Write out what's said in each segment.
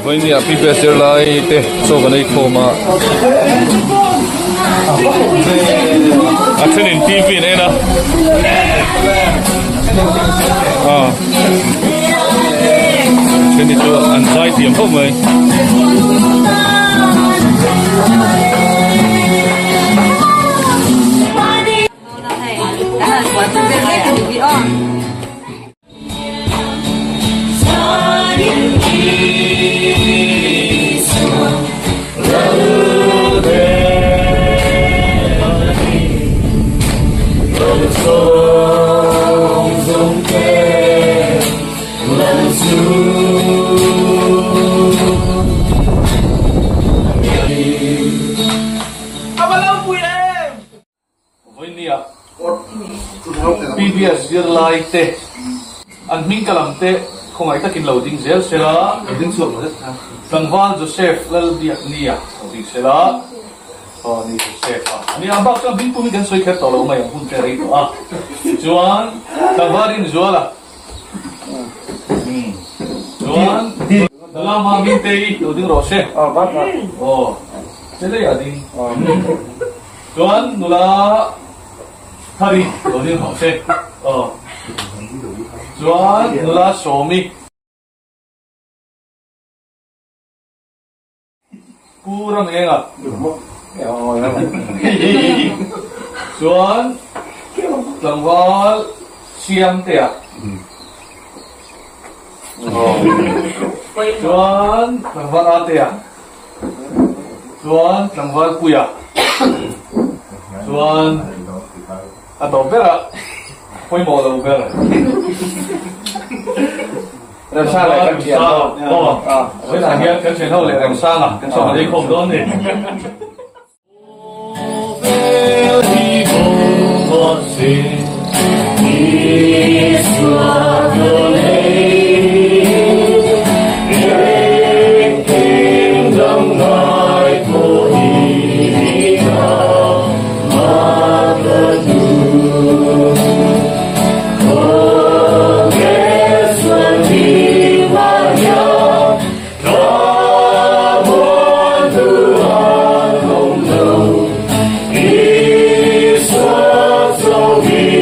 Với nhà PBS lại thế số cái này khô mà trên TV này đó trên đi chỗ ăn trái tiệm không mày PBS dir lai te an ming kalam te không ai takin loading zel sela loading suam lo Tangwal Joseph lal biak nia loading sela ni Joseph ni ambak ka bin pumi kan soi khat to lo mai hun te ri to Juan Tangwalin Juala Juan lama min te loading rose bat sela ya ding Juan nula Hari, loading rose Juan nula Somi kurang enggak Juan Tangwal siang tea Juan Tangwal atea Juan Tangwal kuya Juan atau berak Poi mau đâu berak làm sao lại cần tiền đâu với là hiện cái truyền thông lại làm sao mà cái số này không đó này So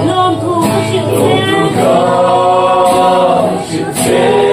Lom thu chịu thế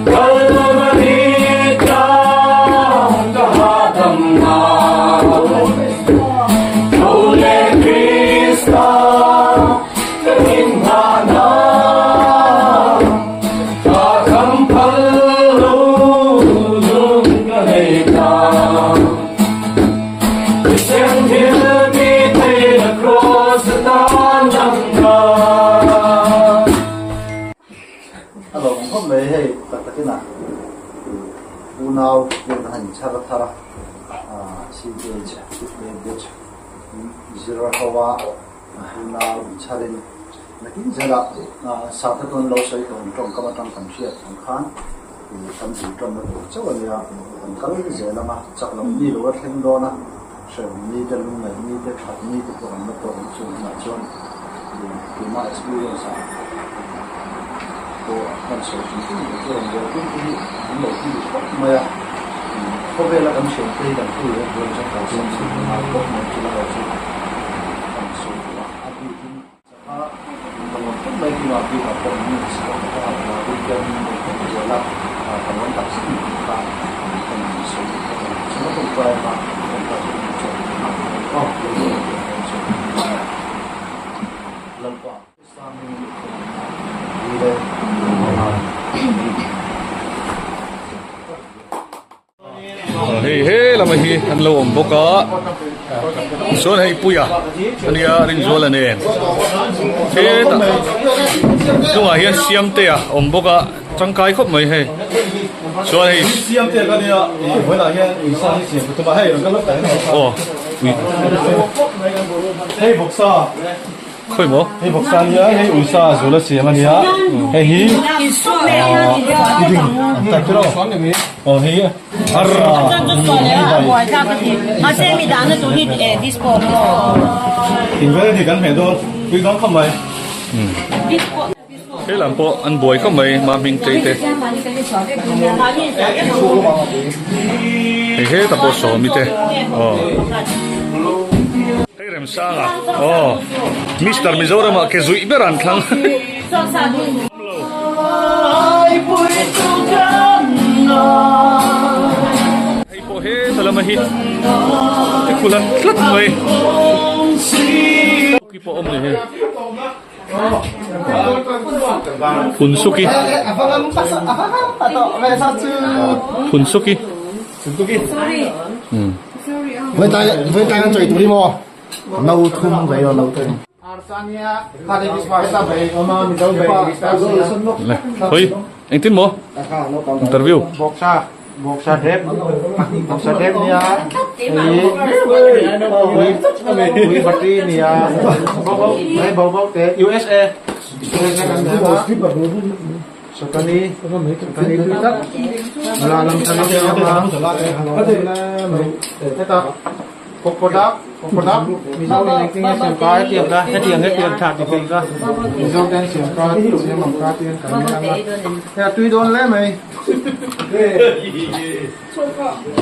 Kalmarita, kahadam na. Unau Bunahan Charatara CJ Beach Zero Hawa Unau Charin Nakin Zala Sataton Losai on Kamatan Kamshia Khan Kam Tom Chawania and Kalin Zelama Chaklam Nilo Hindona so need the Luna need the cut need to put on the Nation to my experience for consulting Maya Hovela and Champagne and Pula was a thousand making our big appointments we can develop one thousand Hey, lama hi an lo om boka so hey puya ania rin zo la nen he ta so a hian siam te a om boka changkai khop mai he so hey siam te ka nia voi la hian in sa hi siam tu ma hey ro ka lo ta oh hey boksa khoi mo hey boksa nia hey usa zo la siam ania hey hi ta kro oh hey thì gắn hệ đôi, quý gắn không mày. Thế làm bộ ăn bồi không mày mà mình chơi thế. Thế tập bộ sổ mi thế. Hey làm sao à? Mr. Mizoram mà cái rủi bé ran thang. He salam hi kulan klat mai ki po om ne he Punsuki Punsuki với tay ăn chửi tụi đi mò nấu thum vậy rồi nấu thum Oi, anh tin mo interview Boksa dep nia we battery nia bau te USA Sotani tak malam sana kita produk misal ini siam ka tiap dah tiang thak di ka misal dan siam ka tiang kamera ya tui don le mai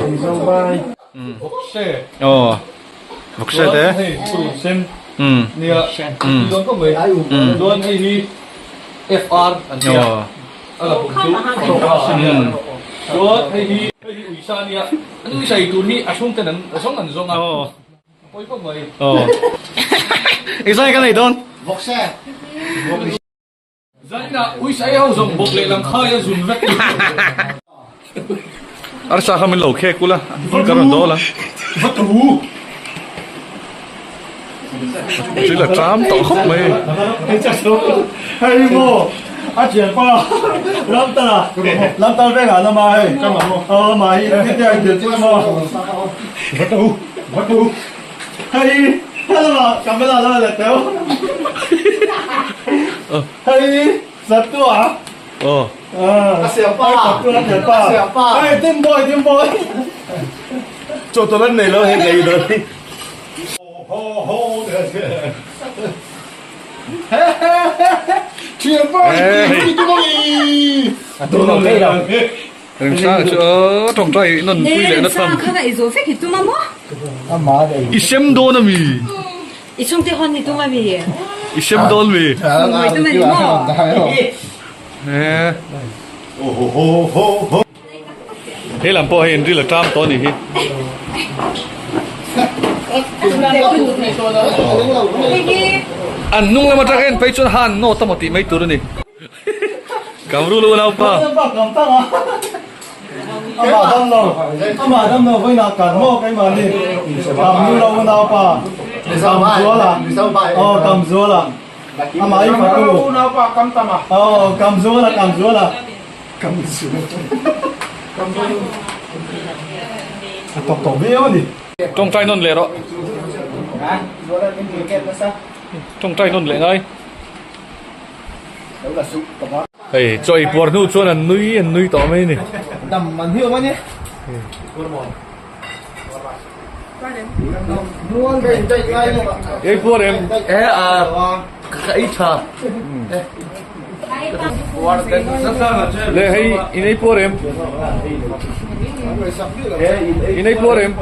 misal bai bokse de sen nia don ko mai don hi FR ania ala boksu don hi uisania anu sai tu ni asung tenan asung an zonga koi ko mai isai cái này don Bokse Zana uisai hau zong bok le lang khaya zun vek Arsa kami lo khe kula karon do la vatu chỉ là tram tổ khóc mày hay mo à chuyện qua làm ta về ngã nó mai cái mà mai cái tiền tiền chứ mà vatu hay mà cầm cái nào là téo hay giật tu à xiêm pa hay tim boy cho tôi lên này lo hết này rồi chuyện ba đi tôi nói đây là làm sao chứ trong trái nó quy lệ nó thầm cái này rồi phải cái mà má đây isem do na mi isong te hon ni tu ma bi isem do mi người tu ma mo thế làm po hiện đi là tram to này anh nung làm ra cái phải chọn han no tâm ti mấy tur này cầm ru luôn nào pa mà đâm nó với nào cả mô cái mà đi cầm ru lâu nào pa cầm rúa là mà ấy phải tu cầm rúa là tổng biết gì trong trai nôn lệ đó rồi là những cái nó sao trong trai nôn lệ ngay đâu là sụp tầm đó hey chơi bùa nu cho anh nuôi tao mấy nè tầm mình hiểu mấy nhé luôn về đây ngay luôn ạ cái bùa em cái chờ lệ hay in ấy bùa em in ấy bùa em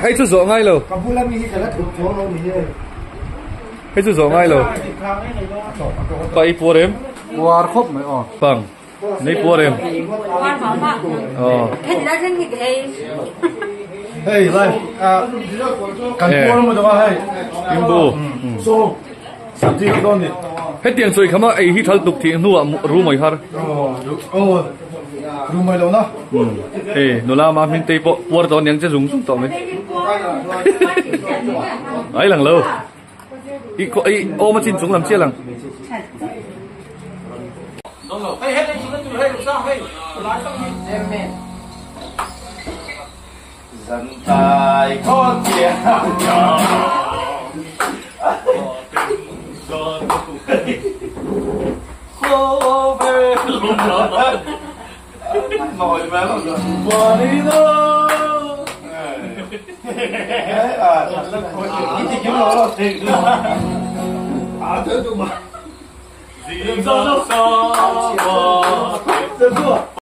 hay chú rõ ngay rồi hay chú rõ ngay rồi cái bùa em war khóc mày bằng này bùa em Thế là cái gì? hey lại cần bùa mà cho hay im bùa so sắp đi đâu nè hết tiền rồi khám ai hít thở tục thì nuôi rú mày hả rú mày lâu đó nó là mà mình tây bộ bùa đó nhang chơi dùng tao mấy ấy lần lâu ý ô mà xin chúng làm chia lần hey hết đi chúng nó sao hey dân tài có tiền cô về lùng nói về rồi bỏ đi đâu thật là cái gì nó thì thứ tụi mà gì sao sao